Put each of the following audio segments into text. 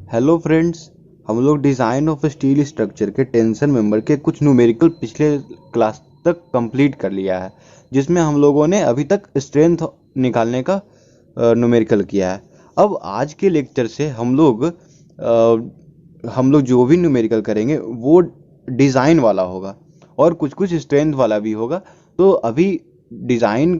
Hello friends, हम लोग design of steel structure के टेंशन मेंबर के कुछ न्यूमेरिकल पिछले क्लास तक कंप्लीट कर लिया है, जिसमें हम लोगों ने अभी तक स्ट्रेंथ निकालने का न्यूमेरिकल किया है। अब आज के लेक्चर से हम लोग जो भी न्यूमेरिकल करेंगे वो डिज़ाइन वाला होगा और कुछ कुछ स्ट्रेंथ वाला भी होगा। तो अभी डिज़ाइन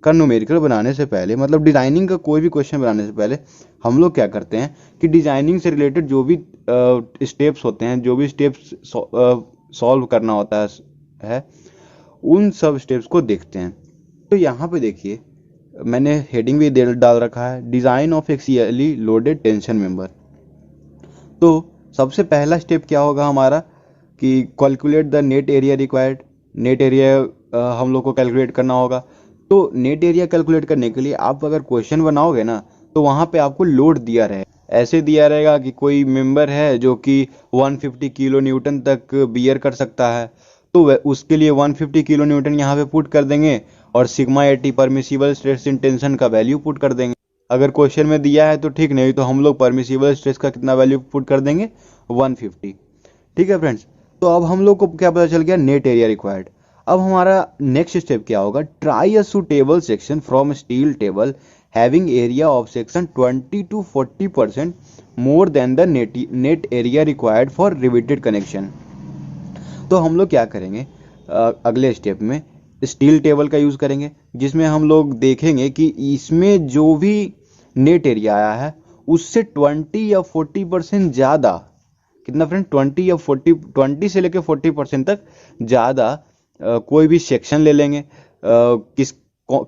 का न्यूमेरिकल बनाने से पहले, मतलब डिज़ाइनिंग का कोई भी क्वेश्चन बनाने से पहले हम लोग क्या करते हैं कि डिज़ाइनिंग से रिलेटेड जो भी स्टेप्स होते हैं, जो भी स्टेप्स सॉल्व करना होता है उन सब स्टेप्स को देखते हैं। तो यहाँ पे देखिए, मैंने हेडिंग भी डाल रखा है, design of axially loaded tension member. तो सबसे पहला स्टेप क्या होगा हमारा कि calculate the net area required. Net area हम लोग को कैलकुलेट करना होगा। तो नेट एरिया कैलकुलेट करने के लिए आप अगर क्वेश्चन बनाओगे ना, तो वहाँ पे आपको लोड दिया रहे, ऐसे दिया रहेगा कि कोई मेंबर है जो कि 150 किलो न्यूटन तक बियर कर सकता है, तो उसके लिए 150 किलो न्यूटन यहाँ पे पुट कर देंगे और sigma 80 permissible stress in tension का वैल्यू पुट कर देंगे। अगर क्वेश्चन में दिया है तो ठीक, नहीं तो हम लोग परमिसिबल स्ट्रेस का कितना वैल्यू पुट कर देंगे, 150। ठीक है फ्रेंड्स, तो अब हम लोग को क्या पता चल गया, नेट एरिया रिक्वायर्ड। अब हमारा नेक्स्ट स्टेप क्या होगा, try a suitable section from steel table having area of section 20 to 40% more than the net area required for riveted connection. तो हम लोग क्या करेंगे, अगले स्टेप में स्टील टेबल का यूज़ करेंगे, जिसमें हम लोग देखेंगे कि इसमें जो भी नेट एरिया आया है उससे 20 या 40% ज़्यादा, कितना फ्रेंड, 20 या 40, 20 से लेकर 40% तक ज़्यादा कोई भी सेक्शन ले लेंगे।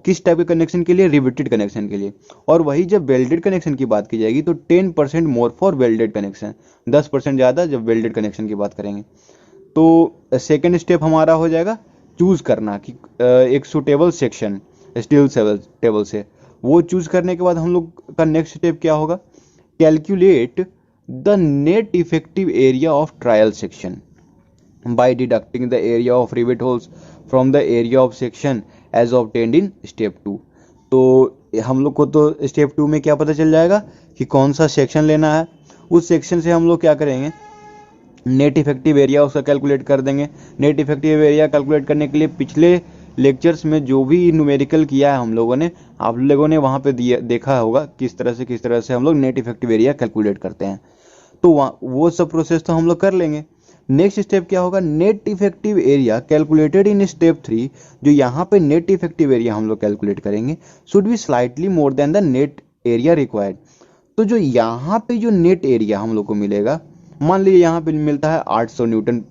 किस टाइप के कनेक्शन के लिए, रिवेटेड कनेक्शन के लिए। और वही जब वेल्डेड कनेक्शन की बात की जाएगी तो 10% मोर फॉर वेल्डेड कनेक्शन, 10% ज़्यादा जब वेल्डेड कनेक्शन की बात करेंगे। तो सेकेंड स्टेप हमारा हो जाएगा चूज करना कि एक सुटेबल सेक्शन स्टील टेबल से। वो चूज करने के बाद हम लोग का नेक्स्ट स्टेप क्या होगा, calculate the net effective area of trial section by deducting the area of rivet holes from the area of section as obtained in step 2। तो हम लोग को तो स्टेप 2 में क्या पता चल जाएगा कि कौन सा सेक्शन लेना है। उस सेक्शन से हम लोग क्या करेंगे, नेट इफेक्टिव एरिया उसका कैलकुलेट कर देंगे। नेट इफेक्टिव एरिया कैलकुलेट करने के लिए पिछले लेक्चर्स में जो भी न्यूमेरिकल किया है हम लोगों ने, आप लोगों ने वहाँ पे देखा होगा किस तरह से हम लोग नेट इफेक्टिव एरिया कैलकुलेट करते हैं। तो वो सब प्रोसेस तो हम लोग कर लेंगे। नेक्स्ट स्टेप क्या होगा, net effective area calculated in step 3। जो यहाँ पे नेट इफेक्टिव एरिया हम लोग कैलकुलेट करेंगे should be slightly more than the net area required. तो जो यहाँ पे जो नेट एरिया हम लोग को मिलेगा, मान लीजिए यहाँ पे मिलता है 800 न्यूटन,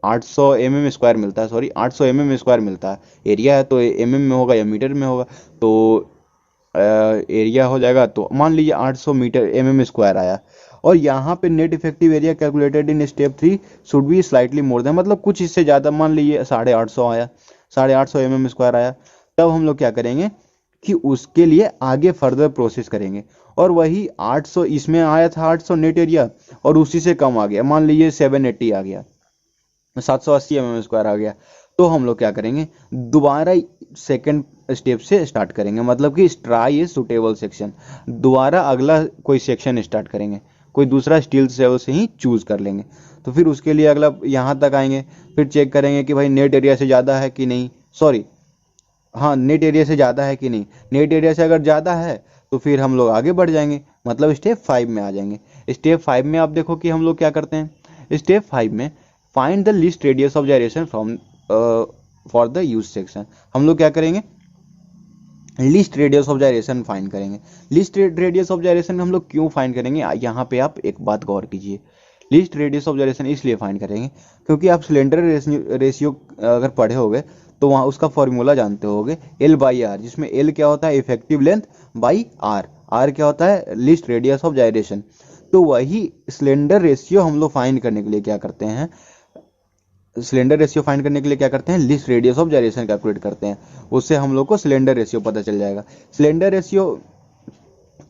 800 mm स्क्वायर मिलता है, सॉरी 800 mm स्क्वायर मिलता है। एरिया है तो mm में होगा या मीटर में होगा, तो एरिया हो जाएगा। तो मान लीजिए 800 मीटर mm स्क्वायर आया, और यहाँ पे net effective area calculated in step 3 should be slightly more than, मतलब कुछ इससे ज़्यादा, मान लीजिए 850 आया, 850 mm स्क्वायर आया। तब हम लोग क्या करेंगे कि उसके लिए आगे फर्दर प्रोसेस करेंगे। और वही 800 इसमें आया था, 800 नेट एरिया, और उसी से कम आ गया, मान लीजिए 780 आ गया, 780 mm स्क्वायर आ गया। तो हम लोग क्या करेंगे, दोबारा सेकंड स्टेप से स्टार्ट करेंगे, मतलब कि ट्राई ए सुटेबल सेक्शन। दोबारा अगला कोई सेक्शन स्टार्ट करेंगे, कोई दूसरा स्टील टेबल से ही चूज कर लेंगे। तो फिर उसके लिए अगला यहाँ तक आएंगे, फिर चेक करेंगे कि भाई नेट एरिया से ज़्यादा है कि नहीं, सॉरी हाँ, नेट एरिया से ज़्यादा है कि नहीं। नेट एरिया से अगर ज़्यादा है तो फिर हम लोग आगे बढ़ जाएंगे, मतलब स्टेप 5 में आ जाएंगे। स्टेप 5 में आप देखो कि हम लोग क्या करते हैं, स्टेप 5 में find the least radius of gyration from for the use section. हम लोग क्या करेंगे, list radius of gyration find करेंगे। लिस्ट रेडियस ऑफ जायरेशन हम लोग क्यों फाइंड करेंगे, यहाँ पे आप एक बात गौर कीजिए। लिस्ट रेडियस ऑफ जायरेशन इसलिए फाइंड करेंगे क्योंकि आप सिलेंडर रेशियो अगर पढ़े होगे तो वहाँ उसका फॉर्मूला जानते होगे, L/R, जिसमें L क्या होता है, इफेक्टिव लेंथ, बाई R क्या होता है, लिस्ट रेडियस ऑफ जायरेशन। तो वही सिलेंडर रेशियो हम लोग फाइंड करने के लिए क्या करते हैं, list radius of gyration calculate करते हैं। उससे हम लोग को सिलेंडर रेशियो पता चल जाएगा। सिलेंडर रेशियो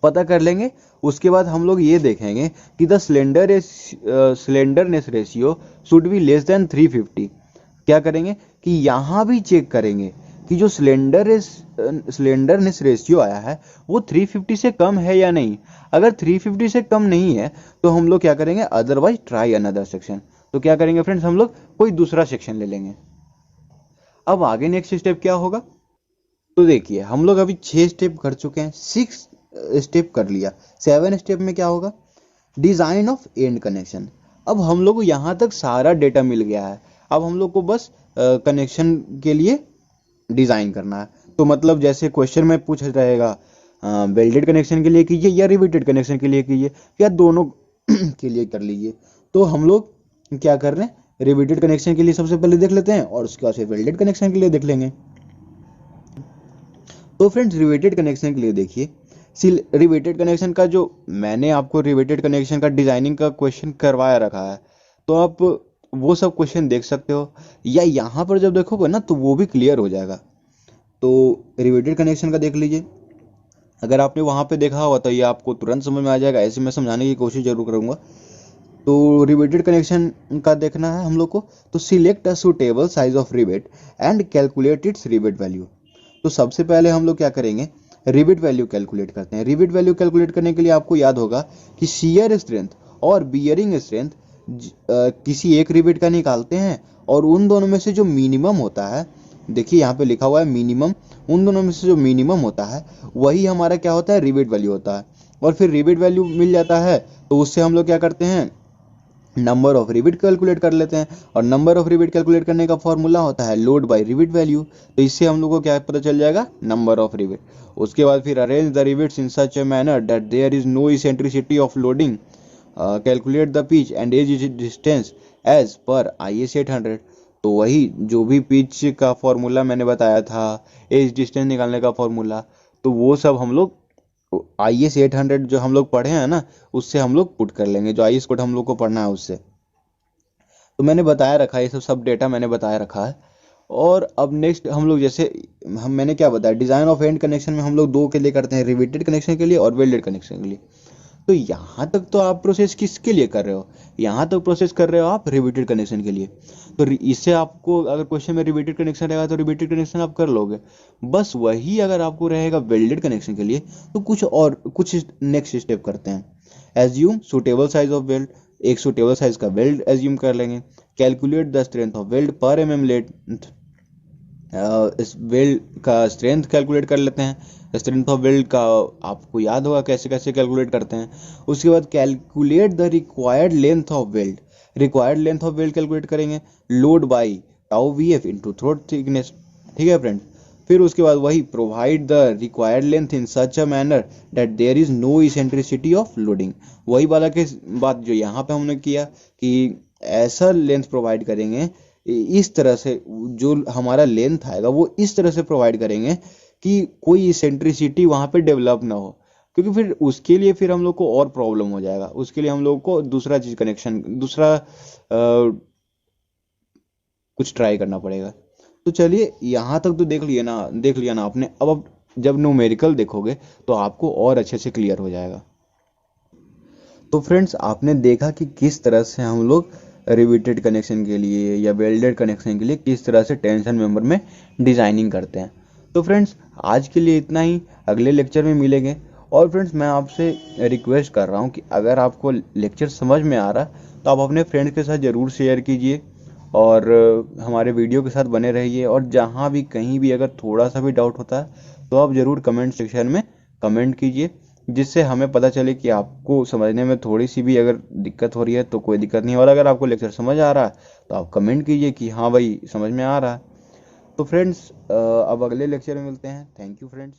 पता कर लेंगे, उसके बाद हम लोग ये देखेंगे कि the slenderness ratio should be less than 350। क्या करेंगे कि यहाँ भी चेक करेंगे कि जो स्लेंडरनेस रेशियो आया है वो 350 से कम है या नहीं। अगर 350 से कम नहीं है तो हम लोग क्या करेंगे, अदरवाइज ट्राई अनदर सेक्शन। तो क्या करेंगे फ्रेंड्स, हम लोग कोई दूसरा सेक्शन ले लेंगे। अब आगे नेक्स्ट स्टेप क्या होगा, तो देखिए हम लोग अभी 6 स्टेप कर चुके हैं, 6 स्टेप कर लिया। 7 स्टेप में क्या होगा, डिजाइन ऑफ एंड कनेक्शन। अब हम लोग को यहाँ तक सारा डेटा मिल गया है, अब हम लोग को बस कनेक्शन के लिए डिजाइन करना है। तो मतलब जैसे क्वेश्चन में पूछ रहेगा वेल्डेड कनेक्शन के लिए कीजिए या रिवेटेड कनेक्शन के लिए कीजिए या दोनों के लिए कर लीजिए। तो हम लोग क्या कर रहे हैं, रिवेटेड कनेक्शन के लिए सबसे पहले देख लेते हैं और उसके बाद फिर वेल्डेड कनेक्शन के लिए देख लेंगे। तो फ्रेंड्स रिवेटेड कनेक्शन के लिए देखिए, रिवेटेड कनेक्शन का जो मैंने आपको रिवेटेड कनेक्शन का डिजाइनिंग का क्वेश्चन करवाया रखा है, तो आप वो सब क्वेश्चन देख सकते हो, या यहाँ पर जब देखोगे ना तो वो भी क्लियर हो जाएगा। तो रिवेटेड कनेक्शन का देख लीजिए, अगर आपने वहाँ पे देखा हुआ तो ये आपको तुरंत समझ में आ जाएगा, ऐसे मैं समझाने की कोशिश जरूर करूँगा। तो रिवेटेड कनेक्शन का देखना है हम लोग को, तो select a suitable size of rivet and calculate its rivet value. तो सबसे पहले हम लोग क्या करेंगे, रिवेट वैल्यू कैलकुलेट करते हैं। रिवेट वैल्यू कैलकुलेट करने के लिए आपको याद होगा कि शियर स्ट्रेंथ और बियरिंग स्ट्रेंथ किसी एक रिवेट का निकालते हैं, और उन दोनों में से जो मिनिमम होता है, देखिए यहाँ पे लिखा हुआ है मिनिमम, उन दोनों में से जो मिनिमम होता है वही हमारा क्या होता है, रिवेट वैल्यू होता है। और फिर रिवेट वैल्यू मिल जाता है तो उससे हम लोग क्या करते हैं, नंबर ऑफ रिविट कैलकुलेट कर लेते हैं, और नंबर ऑफ रिविट कैलकुलेट करने का फॉर्मूला होता है लोड बाय रिविट वैल्यू। तो इससे हम लोग को क्या पता चल जाएगा, नंबर ऑफ रिविट। उसके बाद फिर arrange the rivets in such a manner that there is no eccentricity of loading, calculate the pitch and edge distance as per IS 800। तो वही जो भी पिच का फॉर्मूला मैंने बताया था, एज डिस्टेंस निकालने का फॉर्मूला, तो वो सब हम लोग IS 800 जो हम लोग पढ़े हैं ना, उससे हम लोग पुट कर लेंगे, जो IS कोड हम लोग को पढ़ना है उससे। तो मैंने बताया रखा है, ये सब सब डेटा मैंने बताया रखा है। और अब नेक्स्ट हम लोग जैसे मैंने क्या बताया, डिजाइन ऑफ एंड कनेक्शन में हम लोग दो के लिए करते हैं, रिवेटेड कनेक्शन के लिए और वेल्डेड कनेक्शन के लिए। तो यहाँ तक तो आप प्रोसेस किसके लिए कर रहे हो, यहाँ तक प्रोसेस कर रहे हो आप रिवेटेड कनेक्शन के लिए। तो इससे आपको अगर क्वेश्चन में रिवेटेड कनेक्शन रहेगा तो रिवेटेड कनेक्शन आप कर लोगे। बस वही अगर आपको रहेगा वेल्डेड कनेक्शन के लिए, तो कुछ नेक्स्ट स्टेप करते हैं। Assume suitable size of weld, एक सुटेबल साइज का वेल्ड एज्यूम कर लेंगे। Calculate the strength of weld पर mm लेंथ, इस वेल्ड का स्ट्रेंथ कैलकुलेट कर लेते हैं। स्ट्रेंथ ऑफ वेल्ड का आपको याद होगा कैसे कैसे कैलकुलेट करते हैं। उसके बाद calculate the required length of weld, required length of weld calculate करेंगे, load by tau VF into throat thickness. ठीक है फ्रेंड, फिर उसके बाद वही provide the required length in such a manner that there is no eccentricity of loading. वही वाला के बात जो यहाँ पे हमने किया कि ऐसा लेंथ प्रोवाइड करेंगे, इस तरह से जो हमारा लेंथ आएगा वो इस तरह से प्रोवाइड करेंगे कि कोई इसेंट्रिसिटी वहाँ पे डेवलप ना हो, क्योंकि फिर उसके लिए फिर हम लोग को और प्रॉब्लम हो जाएगा। उसके लिए हम लोग को दूसरा चीज कनेक्शन, दूसरा कुछ ट्राई करना पड़ेगा। तो चलिए यहाँ तक तो देख लिया ना आपने। अब जब न्यूमेरिकल देखोगे तो आपको और अच्छे से क्लियर हो जाएगा। तो फ्रेंड्स आपने देखा कि किस तरह से हम लोग रिवेटेड कनेक्शन के लिए या वेल्डेड कनेक्शन के लिए किस तरह से टेंशन मेंबर में डिजाइनिंग करते हैं। तो फ्रेंड्स आज के लिए इतना ही, अगले लेक्चर में मिलेंगे। और फ्रेंड्स मैं आपसे रिक्वेस्ट कर रहा हूँ कि अगर आपको लेक्चर समझ में आ रहा तो आप अपने फ्रेंड्स के साथ ज़रूर शेयर कीजिए, और हमारे वीडियो के साथ बने रहिए। और जहाँ भी कहीं भी अगर थोड़ा सा भी डाउट होता है तो आप ज़रूर कमेंट सेक्शन में कमेंट कीजिए, जिससे हमें पता चले कि आपको समझने में थोड़ी सी भी अगर दिक्कत हो रही है तो कोई दिक्कत नहीं है। और अगर आपको लेक्चर समझ आ रहा है तो आप कमेंट कीजिए कि हाँ भाई समझ में आ रहा है। तो फ्रेंड्स अब अगले लेक्चर में मिलते हैं। Thank you friends.